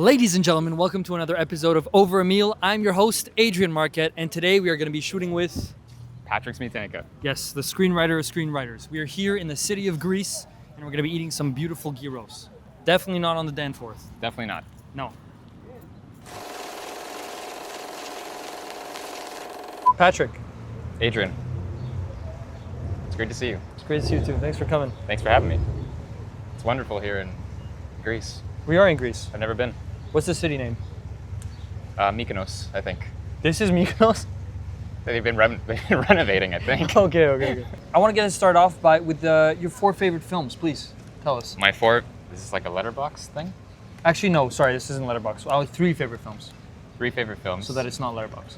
Ladies and gentlemen, welcome to another episode of Over a Meal. I'm your host, Adrien Marquet, and today we are going to be shooting with... Patrick Smietanka. Yes, the screenwriter of screenwriters. We are here in the city of Greece, and we're going to be eating some beautiful gyros. Definitely not on the Danforth. Definitely not. No. Patrick. Adrien. It's great to see you. It's great to see you too. Thanks for coming. Thanks for having me. It's wonderful here in Greece. We are in Greece. I've never been. What's the city name? Mykonos, I think. This is Mykonos? They've been renovating, I think. Okay. I want to get us started off with your 4 favorite films, please. Tell us. My 4, this is like a letterbox thing? Actually, no, sorry, this isn't Letterboxd. I have 3 favorite films. 3 favorite films. So that it's not Letterboxd.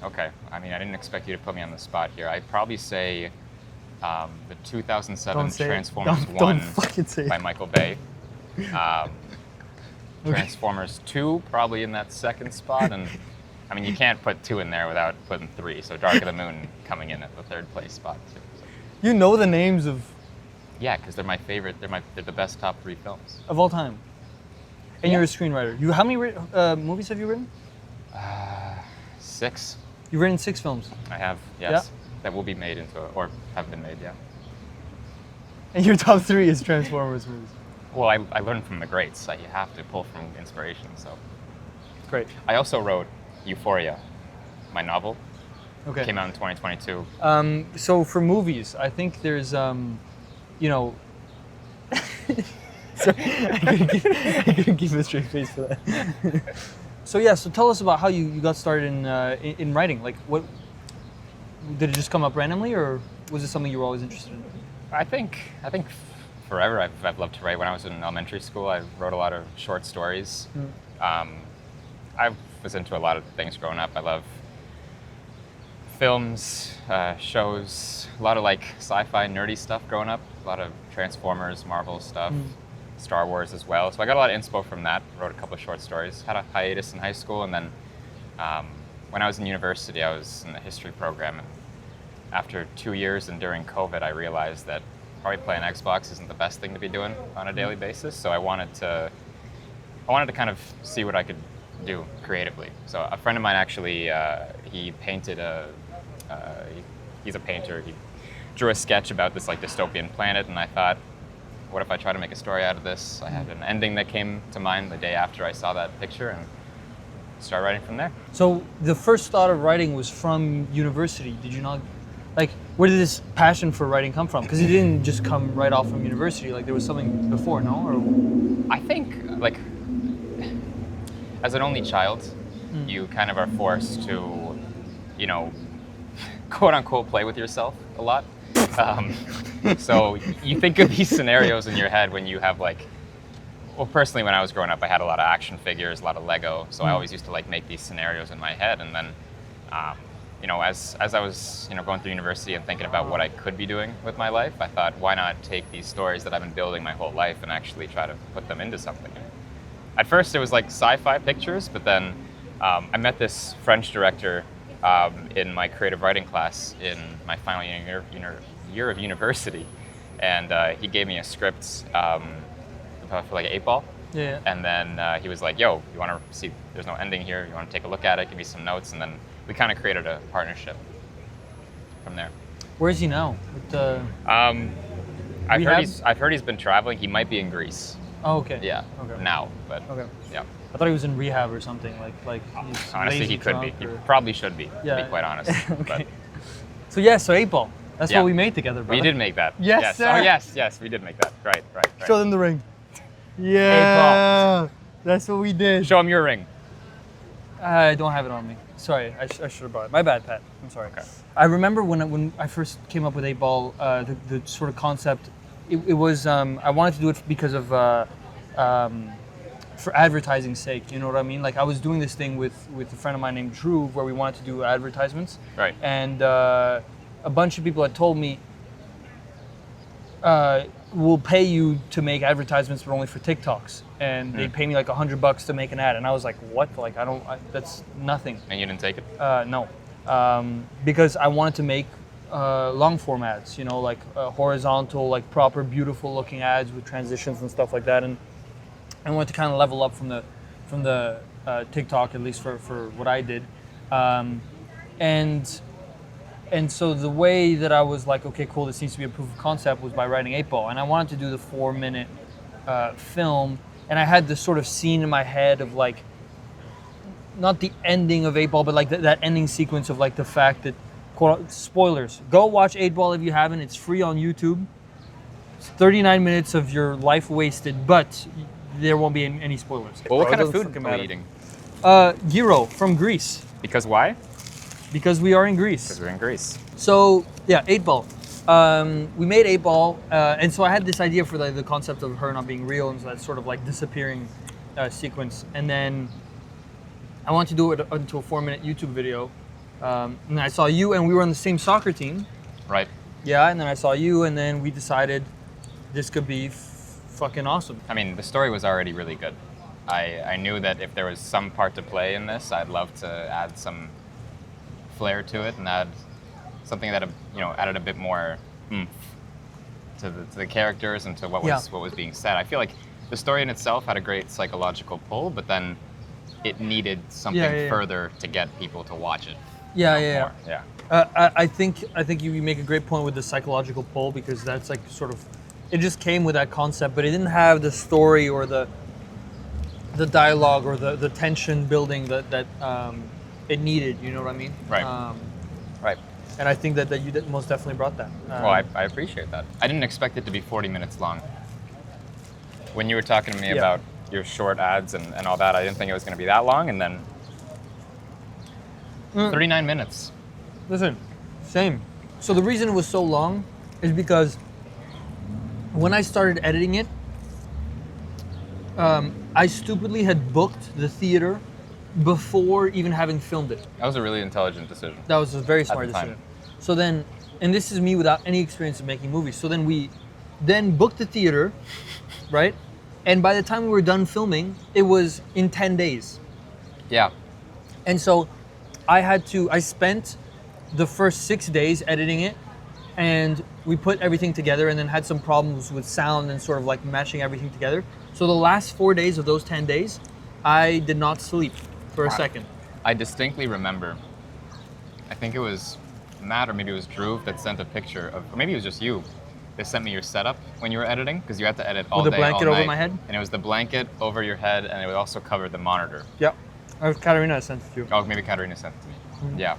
Okay. I mean, I didn't expect you to put me on the spot here. I'd probably say the 2007 Transformers 1 by Michael Bay. Transformers 2 probably in that second spot, and I mean you can't put 2 in there without putting 3, so Dark of the Moon coming in at the 3rd place spot too. So. You know the names of... Yeah, because they're my favorite. They're the best top 3 films of all time. And you're a screenwriter. How many movies have you written? 6. You've written 6 films. I have, yes. Yeah? That will be made into or have been made, yeah. And your top 3 is Transformers movies. Well, I learned from the greats. So you have to pull from inspiration. So, great. I also wrote Euphoria, my novel. Okay. It came out in 2022. So for movies, I think there's, Sorry, I couldn't keep a straight face for that. So tell us about how you got started in writing. Like, what did it just come up randomly, or was it something you were always interested in? I think forever I've loved to write. When I was in elementary school, I wrote a lot of short stories. I was into a lot of things growing up. I love films, shows, a lot of like sci-fi nerdy stuff growing up. A lot of Transformers, Marvel stuff, Star Wars as well. So I got a lot of inspo from that. Wrote a couple of short stories. Had a hiatus in high school, and then when I was in university, I was in the history program. And after 2 years and during COVID, I realized that probably playing Xbox isn't the best thing to be doing on a daily basis. So I wanted to kind of see what I could do creatively. So a friend of mine actually, he painted he's a painter. He drew a sketch about this like dystopian planet, and I thought, what if I try to make a story out of this? I had an ending that came to mind the day after I saw that picture, and started writing from there. So the first thought of writing was from university. Did you not? Like, where did this passion for writing come from? Because it didn't just come right off from university. Like, there was something before, no? Or I think, like, as an only child, you kind of are forced to, quote unquote, play with yourself a lot. So you think of these scenarios in your head when you have well, personally, when I was growing up, I had a lot of action figures, a lot of Lego. So I always used to make these scenarios in my head, and then. As I was, going through university and thinking about what I could be doing with my life, I thought, why not take these stories that I've been building my whole life and actually try to put them into something? At first, it was like sci-fi pictures, but then I met this French director in my creative writing class in my final year of university, and he gave me a script for like an 8-ball. Yeah. And then he was like, yo, you want to see, there's no ending here, you want to take a look at it, give me some notes, and then we kind of created a partnership from there. Where is he now? I've heard he's been traveling. He might be in Greece. Oh, okay. Yeah. Okay. Now, but okay. Yeah. I thought he was in rehab or something. Like he's honestly, he could be. He probably should be. Yeah. To be quite honest. Okay. So 8-ball. That's what we made together, brother. We did make that. Yes, sir. Oh, yes, we did make that. Right. Show them the ring. Yeah. 8-ball. That's what we did. Show him your ring. I don't have it on me. Sorry, I should have brought it. My bad, Pat. I'm sorry. Okay. I remember when I first came up with 8-ball, the sort of concept, it was, I wanted to do it because of, for advertising's sake, you know what I mean? Like, I was doing this thing with a friend of mine named Drew, where we wanted to do advertisements. Right. And a bunch of people had told me, we'll pay you to make advertisements, but only for TikToks. And they pay me like $100 to make an ad. And I was like, what? Like, that's nothing. And you didn't take it? No. Because I wanted to make long form ads, horizontal, like proper, beautiful looking ads with transitions and stuff like that. And I wanted to kind of level up from the TikTok, at least for what I did, and so the way that I was like, okay, cool, this needs to be a proof of concept, was by writing 8 Ball, and I wanted to do the 4-minute film, and I had this sort of scene in my head of like, not the ending of 8 Ball, but like that ending sequence of like the fact that, quote, spoilers, go watch 8 Ball if you haven't. It's free on YouTube. It's 39 minutes of your life wasted, but there won't be any spoilers. Well, what kind of It doesn't food fucking are we matter. eating? Gyro from Greece, Because why? because we are in Because Greece. we're in Greece. So yeah, 8 Ball. We made 8 Ball, and so I had this idea for the concept of her not being real, and so that sort of like disappearing sequence. And then I wanted to do it into a 4-minute YouTube video. And I saw you, and we were on the same soccer team. Right. Yeah, and then I saw you, and then we decided this could be fucking awesome. I mean, the story was already really good. I knew that if there was some part to play in this, I'd love to add some flair to it and add something that added a bit more oomph to the characters and to what was being said. I feel like the story in itself had a great psychological pull, but then it needed something further to get people to watch it. Yeah. Yeah. I think you make a great point with the psychological pull, because that's like sort of, it just came with that concept, but it didn't have the story or the dialogue or the tension building that it needed. You know what I mean? Right. Right. And I think that you most definitely brought that. Well, I appreciate that. I didn't expect it to be 40 minutes long. When you were talking to me about your short ads and all that, I didn't think it was going to be that long, and then 39 minutes. Listen, same. So the reason it was so long is because when I started editing it, I stupidly had booked the theater before even having filmed it. That was a really intelligent decision. That was a very smart the time. decision. So then, and this is me without any experience of making movies. So then we booked the theater, right? And by the time we were done filming, it was in 10 days. Yeah. And so I spent the first 6 days editing it, and we put everything together, and then had some problems with sound and sort of like matching everything together. So the last 4 days of those 10 days, I did not sleep for a second. I distinctly remember, I think it was Matt or maybe it was Drew that sent a picture of, or maybe it was just you, that sent me your setup when you were editing, because you had to edit all With day, the blanket all over night. my head? And it was the blanket over your head, and it would also cover the monitor. Yep. Katarina sent it to you. Oh, maybe Katarina sent it to me. Yeah.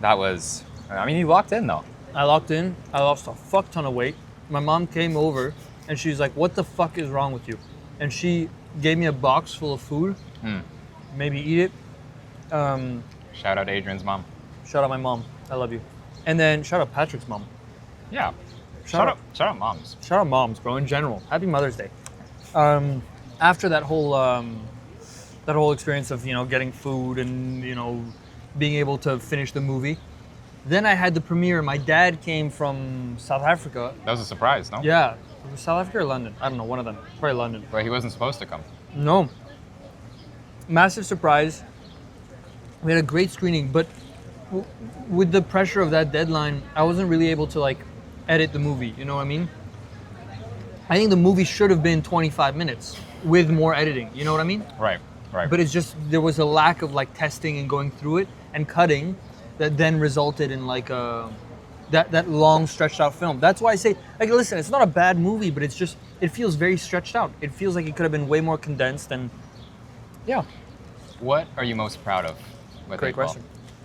That was, I mean, you locked in though. I locked in. I lost a fuck ton of weight. My mom came over, and she's like, "What the fuck is wrong with you?" And she gave me a box full of food. Maybe eat it. Shout out Adrien's mom. Shout out my mom. I love you. And then shout out Patrick's mom. Yeah. Shout Shout out moms. Shout out moms, bro, in general. Happy Mother's Day. After that whole experience of, getting food and, being able to finish the movie, then I had the premiere. My dad came from South Africa. That was a surprise, no? Yeah. South Africa or London? I don't know, one of them. Probably London. But he wasn't supposed to come. No. Massive surprise. We had a great screening, but with the pressure of that deadline, I wasn't really able to edit the movie. You know what I mean? I think the movie should have been 25 minutes with more editing. You know what I mean? Right. But it's just, there was a lack of testing and going through it and cutting that then resulted in that long stretched out film. That's why I say, listen, it's not a bad movie, but it's just, it feels very stretched out. It feels like it could have been way more condensed, and yeah. What are you most proud of with Great 8 Ball? question.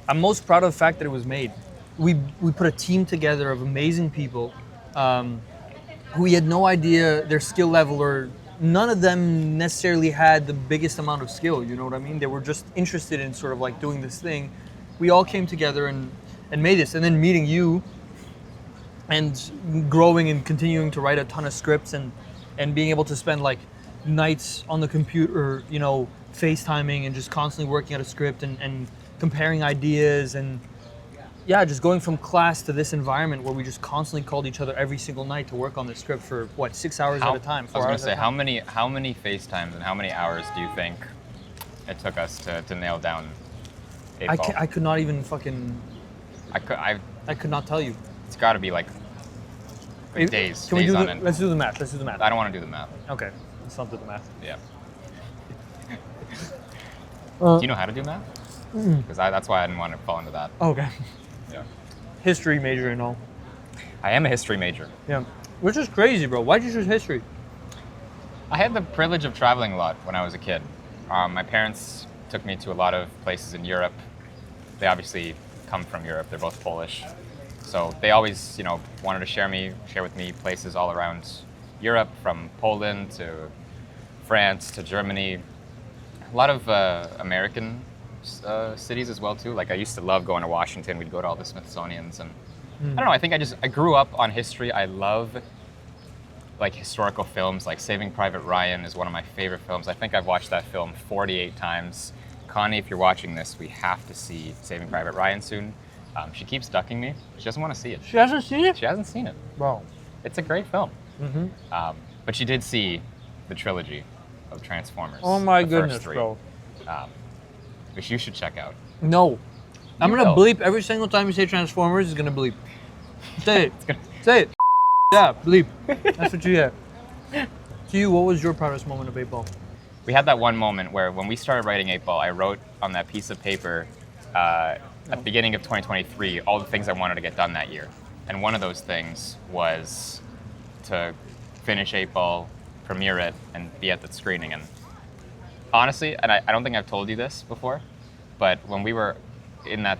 I'm most proud of the fact that it was made. We put a team together of amazing people who we had no idea their skill level, or none of them necessarily had the biggest amount of skill, you know what I mean? They were just interested in sort of doing this thing. We all came together and made this, and then meeting you and growing and continuing to write a ton of scripts and being able to spend nights on the computer, FaceTiming and just constantly working out a script and comparing ideas, and just going from class to this environment where we just constantly called each other every single night to work on this script for 6 hours at a time. I was going to say, how many FaceTimes and how many hours do you think it took us to nail down 8 Ball? I could not even fucking. I could not tell you. It's got to be days. Can we days do on end. Let's do the math. I don't want to do the math. Okay. Let's not do the math. Yeah. Do you know how to do math? Mm. Because that's why I didn't want to fall into that. Okay. Yeah. History major and all. I am a history major. Yeah. Which is crazy, bro. Why'd you choose history? I had the privilege of traveling a lot when I was a kid. My parents took me to a lot of places in Europe. They obviously come from Europe. They're both Polish. So they always, wanted to share with me places all around Europe, from Poland to France to Germany. A lot of American cities as well too. Like I used to love going to Washington. We'd go to all the Smithsonians, and I don't know. I think I grew up on history. I love like historical films. Like Saving Private Ryan is one of my favorite films. I think I've watched that film 48 times. Connie, if you're watching this, we have to see Saving Private Ryan soon. She keeps ducking me. She doesn't want to see it. She hasn't seen it? She hasn't seen it. Wow. It's a great film. Mm-hmm. But she did see the trilogy of Transformers. Oh my the goodness, first three, bro. Which you should check out. No. I'm You gonna will. bleep every single time you say Transformers. Is gonna bleep. Say it. Say it. Yeah, bleep. That's what you get. To you, what was your proudest moment of 8 Ball? We had that one moment where when we started writing 8 Ball, I wrote on that piece of paper at the beginning of 2023 all the things I wanted to get done that year. And one of those things was to finish 8 Ball, premiere it, and be at the screening. And honestly, and I don't think I've told you this before, but when we were in that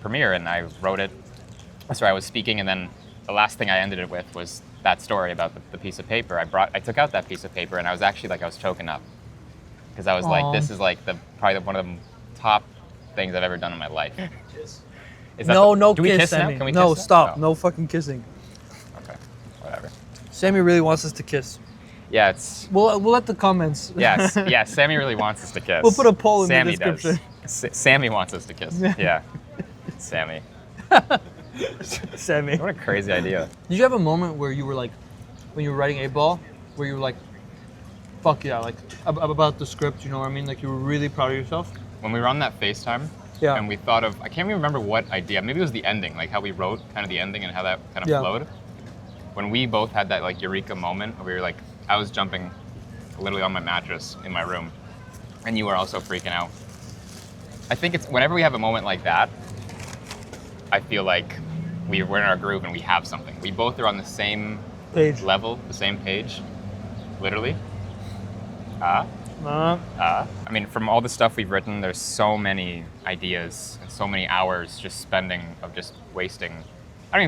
premiere and I wrote it, I was speaking, and then the last thing I ended it with was that story about the piece of paper. I took out that piece of paper, and I was actually like, I was choking up. Because I was like, this is like probably one of the top things I've ever done in my life. Is that No do we kiss, kiss now? Sammy. Can we No, kiss now? stop. No. No fucking kissing. Okay, whatever. Sammy really wants us to kiss. Yeah, it's... We'll let the comments. Yes, yeah, Sammy really wants us to kiss. We'll put a poll in the Sammy description. Does. Sammy wants us to kiss. Yeah. Sammy. Sammy. What a crazy idea. Did you have a moment where you were like, when you were writing 8 Ball, where you were like, fuck yeah, like about the script, you know what I mean? Like you were really proud of yourself? When we were on that FaceTime, Yeah. and we thought of, I can't even remember what idea, maybe it was the ending, like how we wrote kind of the ending and how that kind of Yeah. flowed. When we both had that like eureka moment, where we were like, I was jumping literally on my mattress in my room, and you were also freaking out. I think it's whenever we have a moment like that, I feel like we're in our groove and we have something. We both are on the same Page. level, the same page, literally. Uh, I mean, from all the stuff we've written, there's so many ideas and so many hours just wasting. I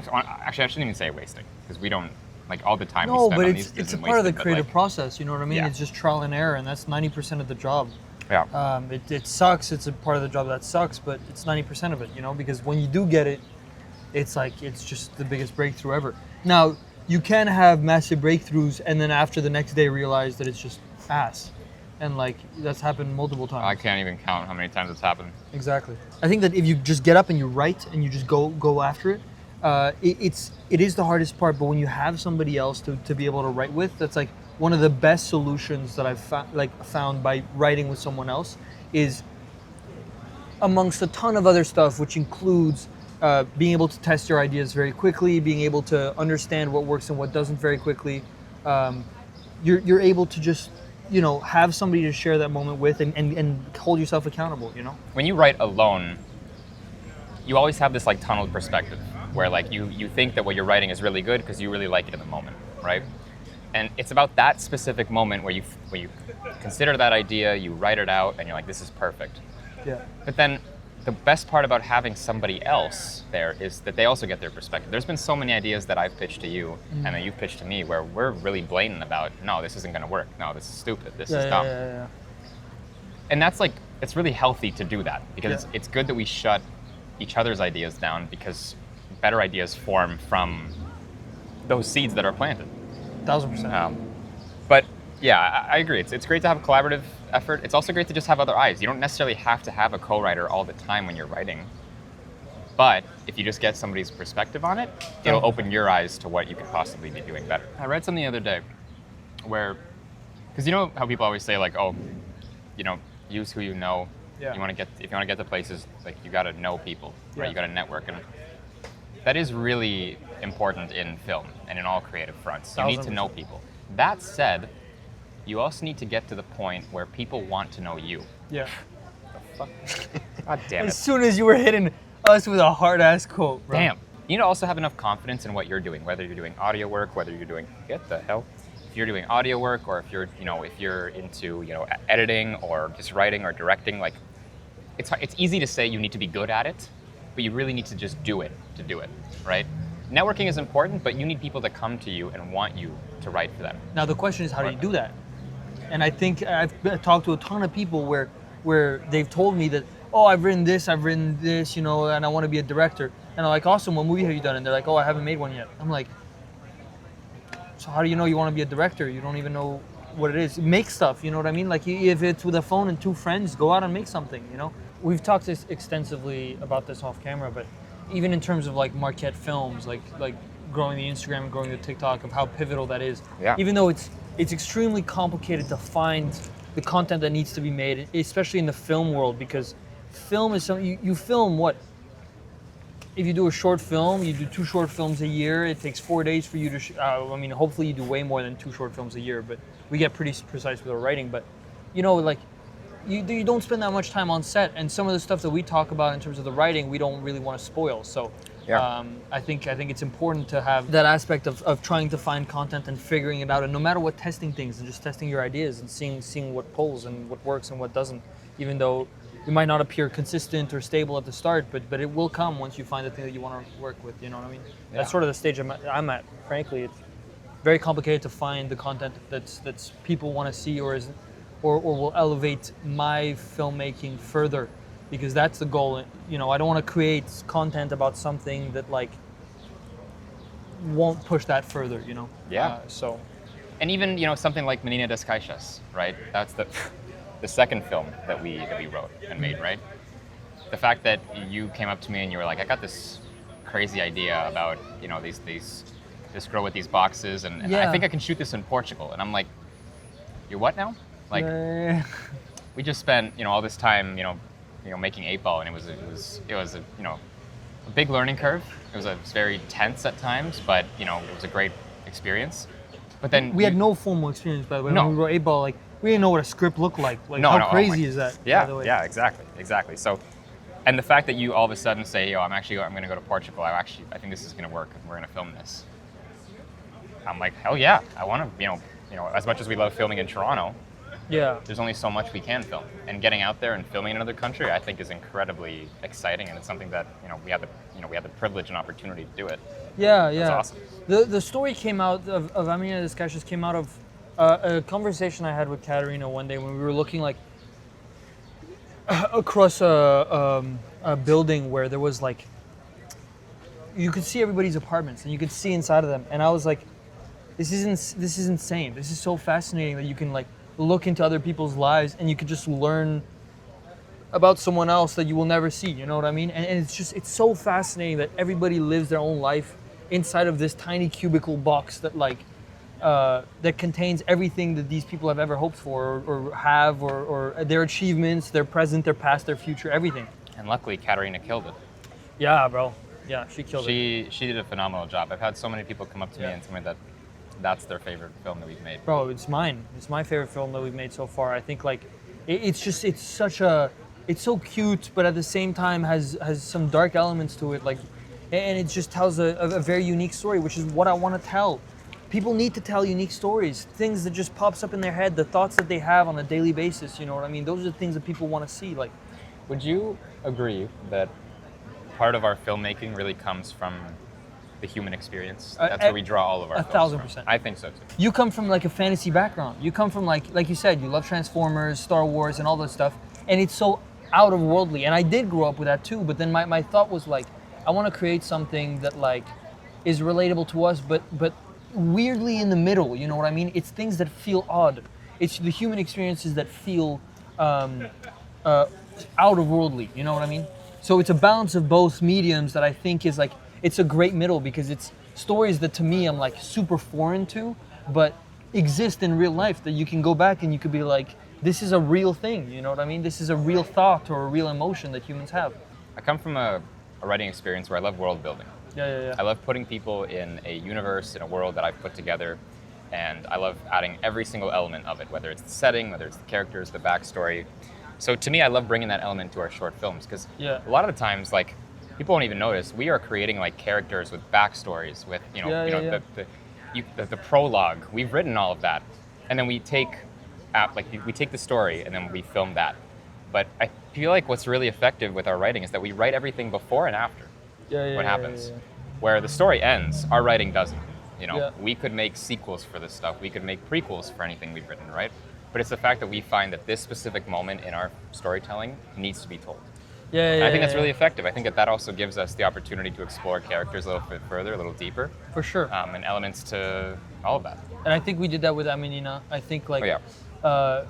shouldn't even say wasting, because we don't, like all the time we no, spend but on these it's a isn't part of the wasted, but, creative like, process, you know what I mean? Yeah. It's just trial and error, and that's 90% of the job. Yeah. It sucks, it's a part of the job that sucks, but it's 90% of it, you know? Because when you do get it, it's like, it's just the biggest breakthrough ever. Now, you can have massive breakthroughs and then after the next day realize that it's just ass. And like, that's happened multiple times. I can't even count how many times it's happened. Exactly. I think that if you just get up and you write and you just go after it, it is the hardest part. But when you have somebody else to be able to write with, that's like one of the best solutions that I've found by writing with someone else is, amongst a ton of other stuff, which includes being able to test your ideas very quickly, being able to understand what works and what doesn't very quickly. You're able to just, have somebody to share that moment with and hold yourself accountable, When you write alone, you always have this like tunnel perspective where like you think that what you're writing is really good because you really like it in the moment, right? And it's about that specific moment where you consider that idea, you write it out, and you're like, this is perfect. Yeah. But then the best part about having somebody else there is that they also get their perspective. There's been so many ideas that I've pitched to you and that you've pitched to me where we're really blatant about, no, this isn't going to work. No, this is stupid. This is dumb. Yeah. And that's like, it's really healthy to do that because it's good that we shut each other's ideas down because better ideas form from those seeds that are planted. 1000%. But yeah, I agree. It's great to have a collaborative effort. It's also great to just have other eyes. You don't necessarily have to have a co-writer all the time when you're writing. But if you just get somebody's perspective on it, it'll open your eyes to what you could possibly be doing better. I read something the other day where, because you know how people always say like, oh, use who you know. Yeah. If you want to get to places, like you got to know people, right? Yeah. You got to network, and that is really important in film and in all creative fronts. You need to know people. That said, you also need to get to the point where people want to know you. Yeah. Fuck. God damn As it. soon as you were hitting us with a hard ass quote, bro. Damn. You need to also have enough confidence in what you're doing, whether you're doing audio work, whether you're doing, get the hell, if you're doing audio work, or if you're, if you're into, editing or just writing or directing, like, it's easy to say you need to be good at it, but you really need to just do it to do it, right? Networking is important, but you need people to come to you and want you to write for them. Now the question is, how do you do that? And I think I've talked to a ton of people where they've told me that, oh, I've written this, and I want to be a director. And I'm like, awesome, what movie have you done? And they're like, oh, I haven't made one yet. I'm like, so how do you know you want to be a director? You don't even know what it is. Make stuff, you know what I mean? Like, if it's with a phone and 2 friends, go out and make something, We've talked extensively about this off camera, but even in terms of like Marquet Films, like growing the Instagram and growing the TikTok, of how pivotal that is. Yeah. Even though it's extremely complicated to find the content that needs to be made, especially in the film world, because film is something, you film what? If you do a short film, you do 2 short films a year, it takes 4 days for you to, hopefully you do way more than 2 short films a year, but we get pretty precise with our writing, but you don't spend that much time on set, and some of the stuff that we talk about in terms of the writing, we don't really want to spoil. So yeah. I think it's important to have that aspect of trying to find content and figuring it out, and no matter what, testing things and just testing your ideas and seeing what pulls and what works and what doesn't, even though it might not appear consistent or stable at the start, but it will come once you find the thing that you want to work with, you know what I mean? Yeah. That's sort of the stage I'm at, frankly. It's very complicated to find the content that's people want to see or will elevate my filmmaking further, because that's the goal. I don't want to create content about something that won't push that further, Yeah. So. And even, something like Menina Das Caixas, right? That's the second film that we wrote and made, right? The fact that you came up to me and you were like, I got this crazy idea about, this girl with these boxes, and Yeah. I think I can shoot this in Portugal. And I'm like, you what now? Like, we just spent, all this time, making 8-Ball, and it was a big learning curve. It was very tense at times, but it was a great experience. But then we had no formal experience, by the way. No. When we wrote 8-Ball, we didn't know what a script looked like. No, how no, crazy is that? Yeah, by the way? yeah, exactly. So, and the fact that you all of a sudden say, I'm going to go to Portugal. I think this is going to work, and we're going to film this. I'm like, hell yeah, I want to, as much as we love filming in Toronto, Yeah. there's only so much we can film, and getting out there and filming in another country, I think, is incredibly exciting, and it's something that we had the privilege and opportunity to do it. Yeah. That's awesome. The story came out of A Menina Das Caixas came out of a conversation I had with Katerina one day when we were looking across a building where there was you could see everybody's apartments and you could see inside of them, and I was like, this is insane. This is so fascinating that you can look into other people's lives and you could just learn about someone else that you will never see, you know what I mean? And it's so fascinating that everybody lives their own life inside of this tiny cubicle box that that contains everything that these people have ever hoped for or have, or their achievements, their present, their past, their future, everything. And luckily, Katerina killed it. Yeah, bro. Yeah, she killed it. She did a phenomenal job. I've had so many people come up to me and tell me that that's their favorite film that we've made. Bro, it's mine. It's my favorite film that we've made so far. I think it's so cute, but at the same time has some dark elements to it. And it just tells a very unique story, which is what I want to tell. People need to tell unique stories, things that just pops up in their head, the thoughts that they have on a daily basis. You know what I mean? Those are the things that people want to see. Would you agree that part of our filmmaking really comes from the human experience? That's where we draw all of our films 1,000%. from. I think so too. You come from a fantasy background. You come from like you said, you love Transformers, Star Wars, and all that stuff, and it's so out of worldly. And I did grow up with that too. But then my thought was I want to create something that is relatable to us, but weirdly in the middle. You know what I mean? It's things that feel odd. It's the human experiences that feel out of worldly. You know what I mean? So it's a balance of both mediums that I think is it's a great middle, because it's stories that to me I'm super foreign to, but exist in real life, that you can go back and you could be this is a real thing, you know what I mean? This is a real thought or a real emotion that humans have. I come from a writing experience where I love world building. Yeah. I love putting people in a universe, in a world that I've put together, and I love adding every single element of it, whether it's the setting, whether it's the characters, the backstory. So to me, I love bringing that element to our short films because Yeah. a lot of the times, like, people won't even notice we are creating like characters with backstories, with the prologue. We've written all of that, and then we take we take the story and then we film that. But I feel like what's really effective with our writing is that we write everything before and after what happens. Where the story ends, our writing doesn't. We could make sequels for this stuff. We could make prequels for anything we've written, right? But it's the fact that we find that this specific moment in our storytelling needs to be told. I think that's really effective. I think that also gives us the opportunity to explore characters a little bit further, a little deeper. For sure. And elements to all of that. And I think we did that with A Menina. I think like, Oh, yeah.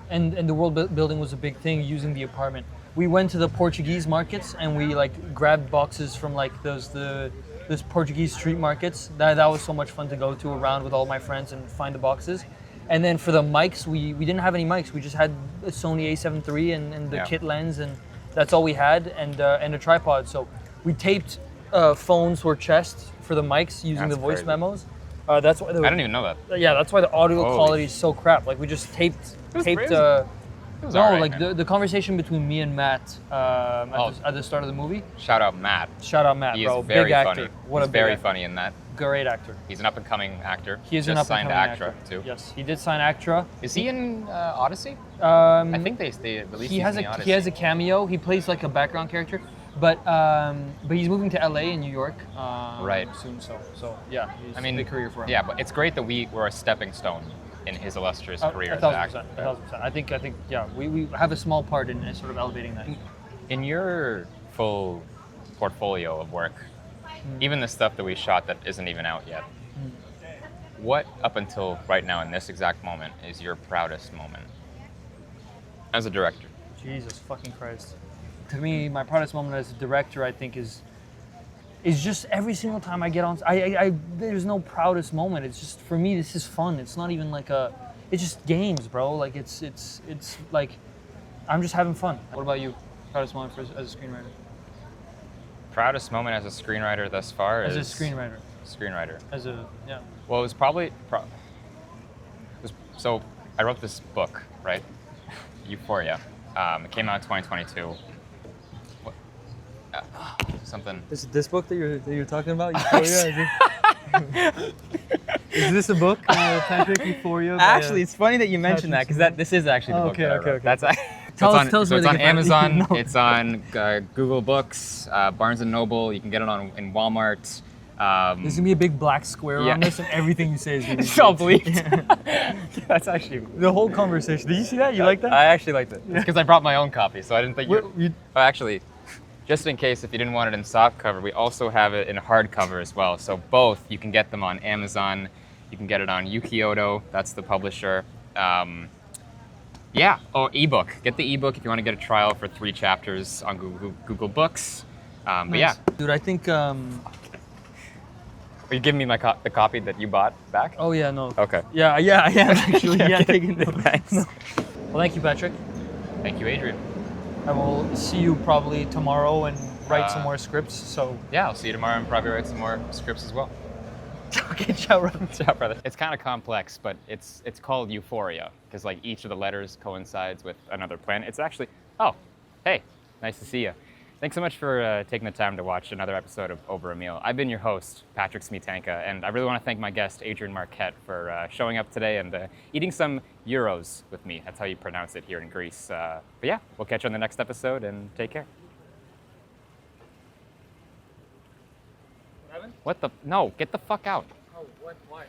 And the world building was a big thing using the apartment. We went to the Portuguese markets and we like grabbed boxes from like those Portuguese street markets. That was so much fun to go to around with all my friends and find the boxes. And then for the mics, we didn't have any mics. We just had a Sony A7 III and the kit lens, and that's all we had, and a tripod. So we taped phones or chests for the mics using the voice memos. That's why I didn't even know that. Yeah, that's why the audio quality is so crap. Like we just taped. The conversation between me and Matt at the start of the movie. Shout out Matt. Shout out Matt, He bro. is very Big actor. funny. What He's a big very actor. funny in that. Great actor. He's an up-and-coming actor. He is an Just up-and-coming signed actor too. Yes, he did sign ACTRA. Is he in Odyssey? I think they released he has in the Odyssey. he has a cameo. He plays like a background character, but he's moving to LA in New York soon. So yeah, he's a big career for him. Yeah, but it's great that we were a stepping stone in his illustrious career as an actor. 1,000%. I think yeah, we have a small part in sort of elevating that. In your full portfolio of work, even the stuff that we shot that isn't even out yet, what up until right now in this exact moment is your proudest moment as a director? Jesus fucking Christ. To me, my proudest moment as a director, I think, is just every single time I get on. There's no proudest moment. It's just, for me, this is fun. It's not even like it's just games, bro. Like it's like I'm just having fun. What about you? Proudest moment as a screenwriter? Proudest moment as a screenwriter thus far As is a screenwriter. Screenwriter. Yeah. Well, it was probably so I wrote this book, right? Euphoria. It came out in 2022. Something. This book that you're talking about? Euphoria? Is this a book, Patrick? Euphoria? Actually, it's funny that you mentioned that because this is actually the book that I wrote. Okay. That's Tell us it's on Amazon. No. It's on Google Books, Barnes and Noble. You can get it in Walmart. There's gonna be a big black square on this, and everything you say is gonna be it's all bleeped. That's actually the whole conversation. Did you see that? You like that? I actually liked it. It's because I brought my own copy, so I didn't think you. Actually, just in case if you didn't want it in soft cover, we also have it in hardcover as well. So both, you can get them on Amazon. You can get it on Yukioto. That's the publisher. Ebook. Get the ebook if you want to get a trial for 3 chapters on Google Books. But Nice. yeah. Dude, I think. Are you giving me the copy that you bought back? Oh yeah, no. Okay. Yeah, I am actually. Yeah, Okay. taking notes. Thanks. No. Well, thank you, Patrick. Thank you, Adrien. I will see you probably tomorrow and write some more scripts. So. Yeah, I'll see you tomorrow and probably write some more scripts as well. Okay, ciao, brother. Ciao, brother. It's kind of complex, but it's called Euphoria because like each of the letters coincides with another planet. It's actually, hey, nice to see you. Thanks so much for taking the time to watch another episode of Over a Meal. I've been your host, Patrick Smietanka, and I really want to thank my guest, Adrien Marquet, for showing up today and eating some gyros with me. That's how you pronounce it here in Greece. But yeah, we'll catch you on the next episode, and take care. What the? No, get the fuck out. Oh, what? Why?